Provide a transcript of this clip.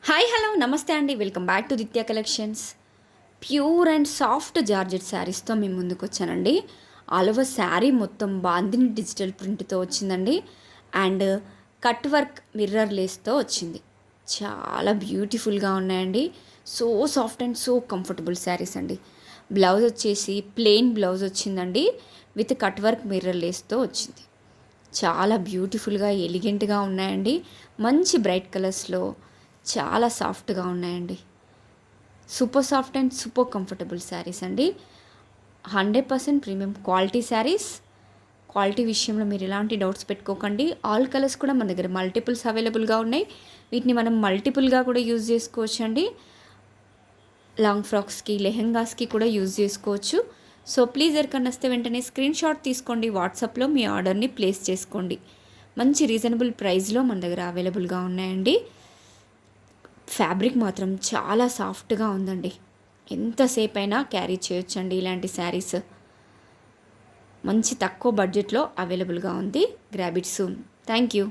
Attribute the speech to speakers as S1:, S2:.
S1: Hi hello నమస్తే అండి, welcome back to Ditya collections. Pure and soft georgette శారీస్తో మేము ముందుకు వచ్చానండి. ఆల్ ఓవర్ శారీ మొత్తం బాందిని డిజిటల్ ప్రింట్తో వచ్చిందండి. అండ్ కట్ వర్క్ మిర్రర్ లేస్తో వచ్చింది. చాలా బ్యూటిఫుల్గా ఉన్నాయండి. So soft and so comfortable saris అండి. బ్లౌజ్ వచ్చేసి ప్లెయిన్ బ్లౌజ్ వచ్చిందండి, విత్ కట్ వర్క్ మిర్రర్ లేస్తో వచ్చింది. చాలా బ్యూటిఫుల్గా ఎలిగెంట్గా ఉన్నాయండి. మంచి బ్రైట్ కలర్స్లో చాలా సాఫ్ట్గా ఉన్నాయండి. Super soft and super comfortable saris అండి. 100% ప్రీమియం క్వాలిటీ శారీస్. క్వాలిటీ విషయంలో మీరు ఎలాంటి డౌట్స్ పెట్టుకోకండి. ఆల్ కలర్స్ కూడా మన దగ్గర మల్టిపుల్స్ అవైలబుల్గా ఉన్నాయి. వీటిని మనం మల్టిపుల్గా కూడా యూజ్ చేసుకోవచ్చు అండి. లాంగ్ ఫ్రాక్స్కి, లెహెంగాస్కి కూడా యూజ్ చేసుకోవచ్చు. సో ప్లీజ్ ఎవరికన్నా వస్తే వెంటనే స్క్రీన్ షాట్ తీసుకోండి, వాట్సాప్లో మీ ఆర్డర్ని ప్లేస్ చేసుకోండి. మంచి రీజనబుల్ ప్రైస్లో మన దగ్గర అవైలబుల్గా ఉన్నాయండి. ఫ్యాబ్రిక్ మాత్రం చాలా సాఫ్ట్గా ఉందండి. ఎంతసేపు అయినా క్యారీ చేయొచ్చండి ఇలాంటి శారీస్. మంచి తక్కువ బడ్జెట్లో అవైలబుల్గా ఉంది. Grab it soon. Thank you.